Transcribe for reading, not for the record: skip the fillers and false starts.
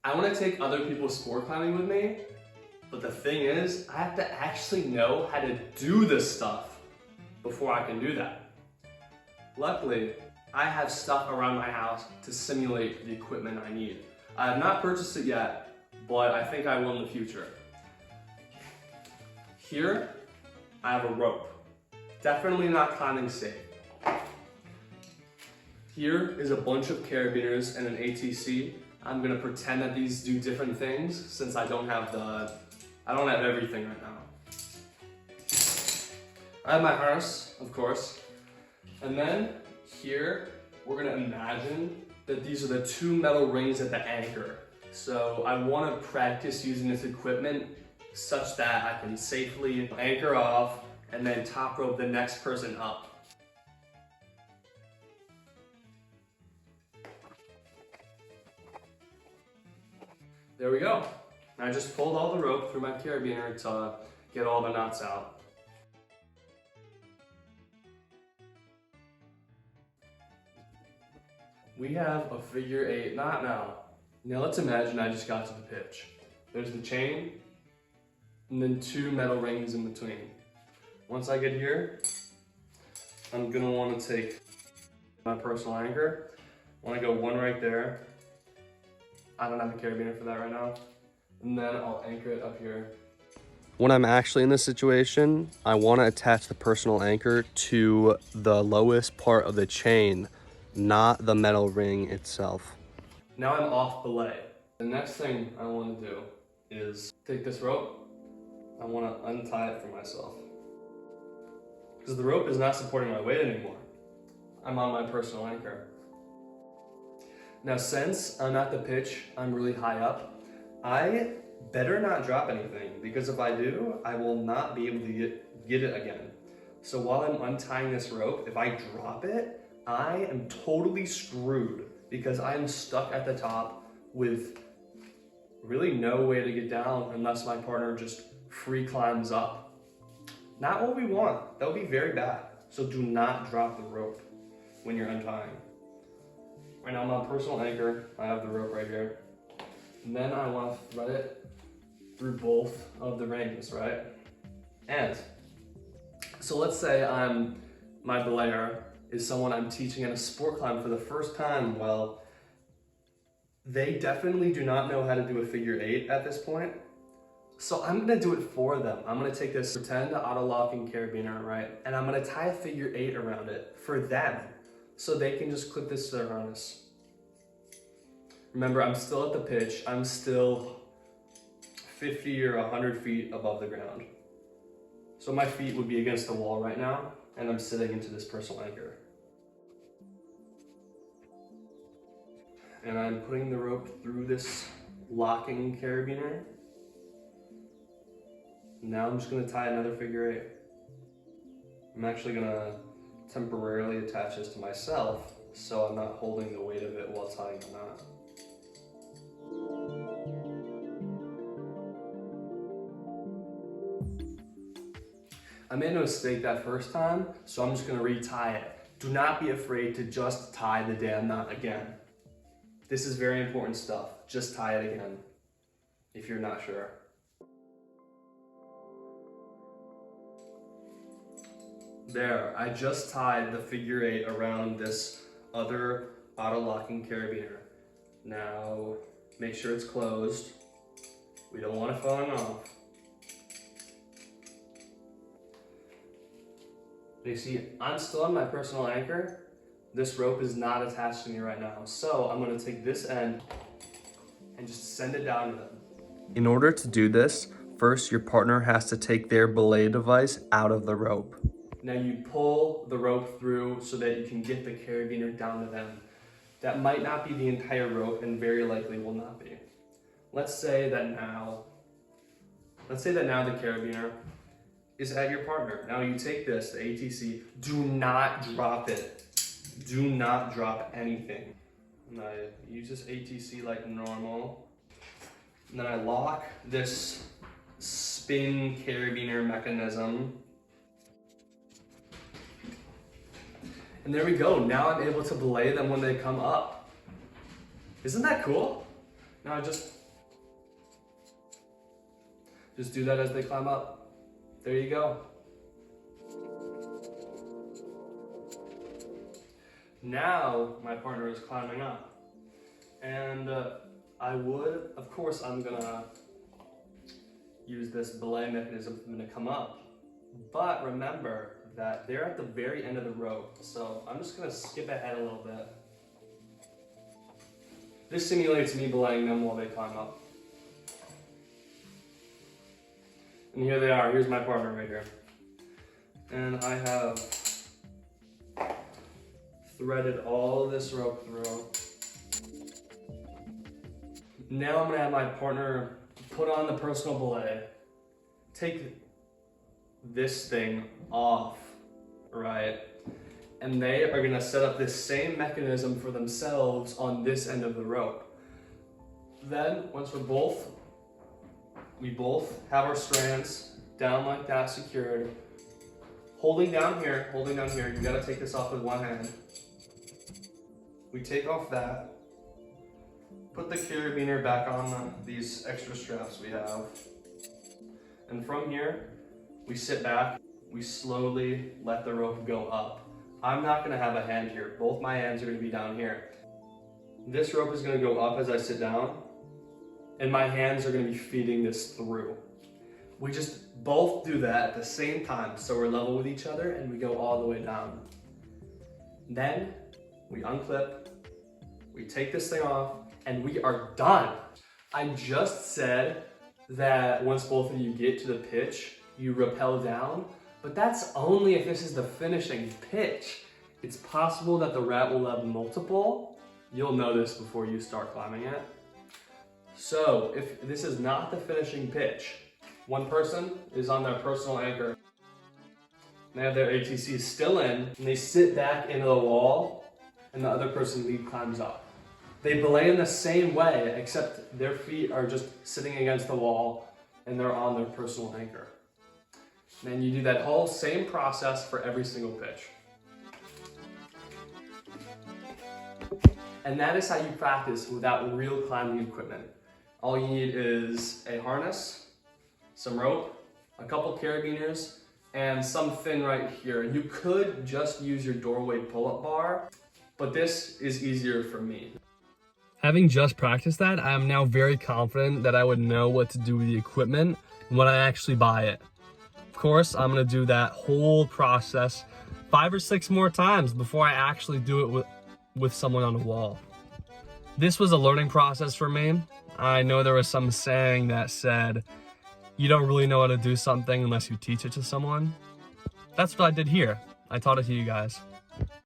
I want to take other people's sport climbing with me, but the thing is, I have to actually know how to do this stuff before I can do that. Luckily, I have stuff around my house to simulate the equipment I need. I have not purchased it yet, but I think I will in the future. Here, I have a rope. Definitely not climbing safe. Here is a bunch of carabiners and an ATC. I'm gonna pretend that these do different things since I don't have everything right now. I have my harness, of course. And then here, we're gonna imagine that these are the two metal rings at the anchor. So I wanna practice using this equipment such that I can safely anchor off and then top rope the next person up. There we go. I just pulled all the rope through my carabiner to get all the knots out. We have a figure 8 knot now. Now let's imagine I just got to the pitch. There's the chain, and then two metal rings in between. Once I get here, I'm gonna wanna take my personal anchor. I wanna go one right there. I don't have a carabiner for that right now. And then I'll anchor it up here. When I'm actually in this situation, I wanna attach the personal anchor to the lowest part of the chain, not the metal ring itself. Now I'm off belay. The next thing I wanna do is take this rope. I wanna untie it for myself. Because the rope is not supporting my weight anymore. I'm on my personal anchor. Now since I'm at the pitch, I'm really high up, I better not drop anything because if I do, I will not be able to get it again. So while I'm untying this rope, if I drop it, I am totally screwed because I'm stuck at the top with really no way to get down unless my partner just free climbs up. Not what we want. That would be very bad. So do not drop the rope when you're untying. Right now I'm on personal anchor. I have the rope right here. And then I want to thread it through both of the rings, right? And so let's say my belayer is someone I'm teaching at a sport climb for the first time. Well, they definitely do not know how to do a figure 8 at this point. So I'm gonna do it for them. I'm gonna take this pretend auto-locking carabiner, right? And I'm gonna tie a figure 8 around it for them so they can just clip this to their harness. Remember, I'm still at the pitch. I'm still 50 or 100 feet above the ground. So my feet would be against the wall right now, and I'm sitting into this personal anchor. And I'm putting the rope through this locking carabiner. Now I'm just gonna tie another figure 8. I'm actually gonna temporarily attach this to myself so I'm not holding the weight of it while tying the knot. I made a mistake that first time, so I'm just gonna retie it. Do not be afraid to just tie the damn knot again. This is very important stuff. Just tie it again if you're not sure. There, I just tied the figure 8 around this other auto-locking carabiner. Now, make sure it's closed. We don't want it falling off. You see, I'm still on my personal anchor. This rope is not attached to me right now. So I'm gonna take this end and just send it down to them. In order to do this, first your partner has to take their belay device out of the rope. Now you pull the rope through so that you can get the carabiner down to them. That might not be the entire rope and very likely will not be. Let's say that now the carabiner is at your partner. Now you take this, the ATC, do not drop it. Do not drop anything. And I use this ATC like normal. And then I lock this spin carabiner mechanism. And there we go. Now I'm able to belay them when they come up. Isn't that cool? Now just do that as they climb up. There you go. Now my partner is climbing up. And of course I'm gonna use this belay mechanism for them to come up. But remember that they're at the very end of the rope. So I'm just gonna skip ahead a little bit. This simulates me belaying them while they climb up. And here they are, here's my partner right here. And I have threaded all this rope through. Now I'm gonna have my partner put on the personal belay, take this thing off, right? And they are gonna set up this same mechanism for themselves on this end of the rope. Then, once we both have our strands down like that, secured, holding down here, you gotta take this off with one hand. We take off that, put the carabiner back on these extra straps we have. And from here, we sit back, we slowly let the rope go up. I'm not gonna have a hand here. Both my hands are gonna be down here. This rope is gonna go up as I sit down, and my hands are gonna be feeding this through. We just both do that at the same time, so we're level with each other and we go all the way down. Then we unclip, we take this thing off, and we are done. I just said that once both of you get to the pitch, you rappel down, but that's only if this is the finishing pitch. It's possible that the rat will have multiple. You'll know this before you start climbing it. So if this is not the finishing pitch, one person is on their personal anchor. They have their ATC still in, and they sit back into the wall, and the other person lead climbs up. They belay in the same way, except their feet are just sitting against the wall, and they're on their personal anchor. And you do that whole same process for every single pitch. And that is how you practice without real climbing equipment. All you need is a harness, some rope, a couple carabiners, and some fin right here. You could just use your doorway pull-up bar, but this is easier for me. Having just practiced that, I am now very confident that I would know what to do with the equipment when I actually buy it. Of course, I'm gonna do that whole process 5 or 6 more times before I actually do it with someone on a wall. This was a learning process for me. I know there was some saying that said, you don't really know how to do something unless you teach it to someone. That's what I did here. I taught it to you guys.